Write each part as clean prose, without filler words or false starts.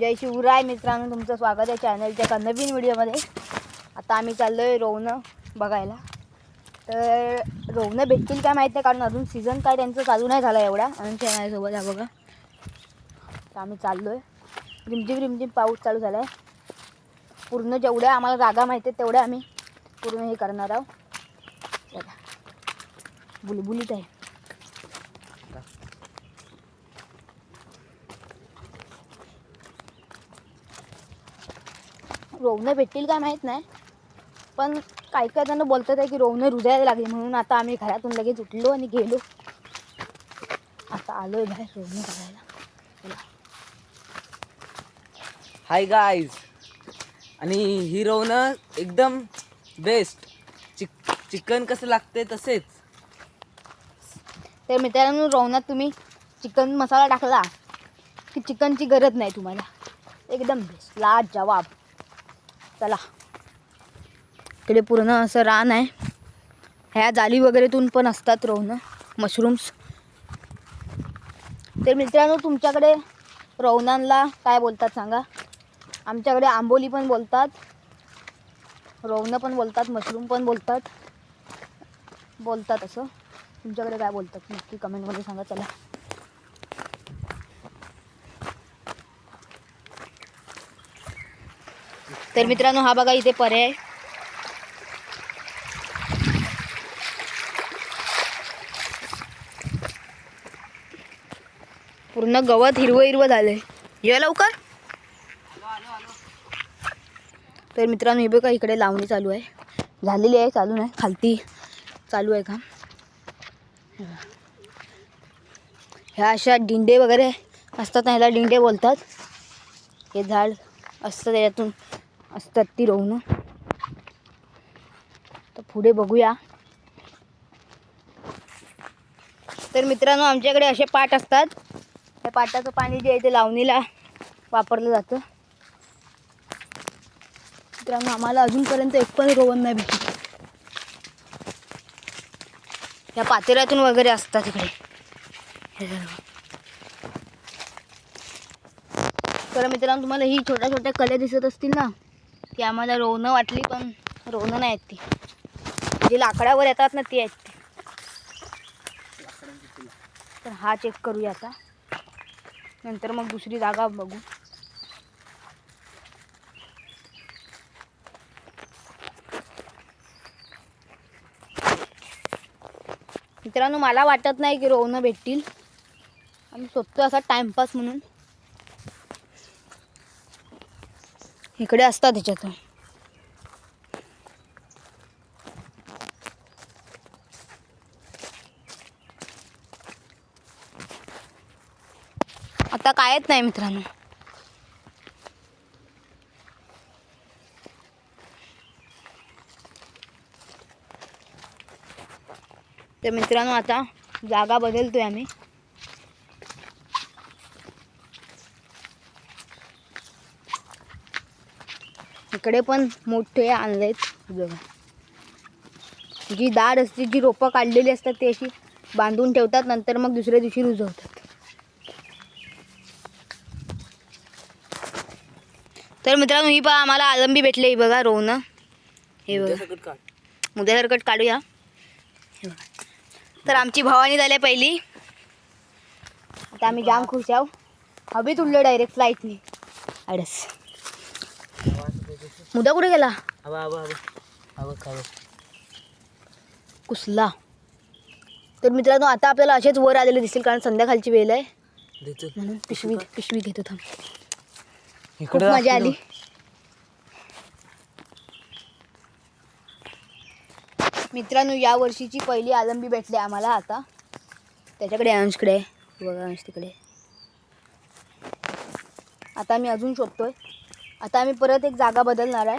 जय शिवराय मित्रांनो, तुमचं स्वागत आहे चॅनलच्या नवीन व्हिडिओमध्ये। आता आम्ही चाललोय रोवणं बघायला। तर रोवणं भेटतील काय माहिती नाही, कारण अजून सीझन काय त्यांचं चालू नाही झाला एवढा। आणि माझ्यासोबत आहे बघा। तर आम्ही चाललोय, रिमझिम रिमझिम पाऊस चालू झाला आहे। पूर्ण जेवढ्या आम्हाला जागा माहिती आहे तेवढ्या आम्ही पूर्ण हे करणार आहोत। चला, बुलबुलीत आहे। रोवणं भेटतील काय माहीत नाही, पण काही काही जण बोलतात आहे की रोवणं रुजायला लागली, म्हणून आता आम्ही घरातून लगेच उठलो आणि गेलो। आता आलोय बाहेर रोवणं बघायला। हाय गाईज, आणि ही रोवणं एकदम बेस्ट। चिकन कसं लागते तसेच। तर मित्रांनो, रोवणात तुम्ही चिकन मसाला टाकला की चिकनची गरज नाही तुम्हाला, एकदम बेस्ट लाजवाब। चला, इकडे पूर्ण असं रान आहे। ह्या जाली वगैरेतून पण असतात रोवणं, मशरूम्स। तर मित्रांनो, तुमच्याकडे रोवणांना काय बोलतात सांगा। आमच्याकडे आंबोली पण बोलतात, रोवणं पण बोलतात, मशरूम पण बोलतात असं। तुमच्याकडे काय बोलतात नक्की कमेंटमध्ये सांगा। चला, तर मित्रांनो, हा बघा इथे पर्याय आहे। पूर्ण गवत हिरवं हिरवं झालंय। ये लवकर। तर मित्रांनो, हे बघा इकडे लावणी चालू आहे, झालेली आहे, चालू नाही, खालती चालू आहे काम। ह्या अशा डिंडे वगैरे असतात ना, ह्याला डिंडे बोलतात। हे झाड असतं, त्याच्यातून असतात ती रोवणं। तर पुढे बघूया। तर मित्रांनो, आमच्याकडे असे पाट असतात। त्या पाटाचं पाणी जे आहे ते लावणीला वापरलं जातं। मित्रांनो, आम्हाला अजूनपर्यंत एक पण रोवण नाही भेटली। या पातेल्यातून वगैरे असतात इकडे। तर मित्रांनो, तुम्हाला ही छोट्या छोट्या कल्या दिसत असतील ना, की आम्हाला रोवणं वाटली, पण रोवणं नाही आहेत ती, जी लाकडावर येतात ना ती आहेत ती। तर हा चेक करूया आता, नंतर मग दुसरी जागा बघू। मित्रांनो, मला वाटत नाही की रोवणं भेटतील। आम्ही स्वतः असा टाइमपास म्हणून इकडे असतात ह्याच्यातून। आता कायच नाही मित्रांनो। तर मित्रांनो, आता जागा बदलतोय आम्ही। इकडे पण मोठे आणलेत बघा। जी दाढ असते, जी रोपं काढलेली असतात ती अशी बांधून ठेवतात, नंतर मग दुसऱ्या दिवशी रुजवतात। तर मित्रांनो, ही पहा आम्हाला आलंबी भेटले, ही बघा रोवणं। हे बघा, मुद्द्यासकट काढूया। तर आमची भवानी झाली पहिली। आता आम्ही जाम खुश आहोत। हवेत उडलो डायरेक्ट फ्लाईटने। अडस मुद्दा कुठे गेला? कुसला। तर मित्रांनो, आता आपल्याला असेच वर आलेले दिसतील, कारण संध्याकाळची वेळ आहे म्हणून पिशवी घेतो थांब। खूप मजा आली। मित्रांनो, या वर्षीची पहिली आलंबी भेटली आम्हाला। आता त्याच्याकडे अंशकडे बघा, अंश तिकडे। आता आम्ही अजून शोधतोय। आता आम्ही परत एक जागा बदलणार आहे,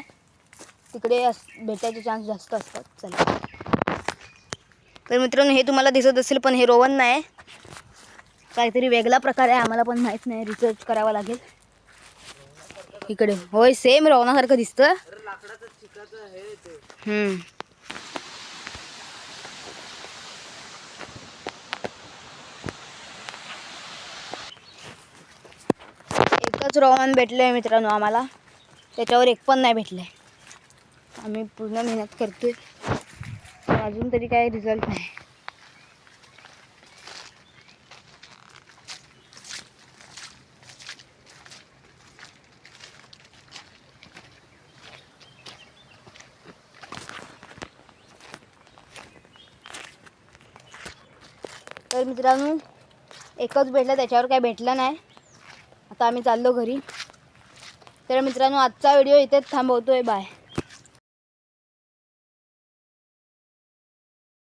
तिकडे भेटायचे चान्स जास्त असतात। चला, तर मित्रांनो, हे तुम्हाला दिसत असेल, पण हे रोवण नाही, काहीतरी वेगळा प्रकार आहे। आम्हाला पण माहीत नाही, रिसर्च करावा लागेल। इकडे होय, सेम रोवणासारखं दिसतं। एकच रोहन भेटले मित्रांनो आम्हाला, त्याच्यावर एक पण नाही भेटले. आम्ही पूर्ण मेहनत करतोय पण अजून तरी काही रिझल्ट नाही. तर मित्रांनो एकच भेटलं, त्याच्यावर काही भेटलं नाही. आता आम्ही चाललो घरी. तर मित्रांनो आजचा व्हिडिओ इथेच थांबवतोय. बाय.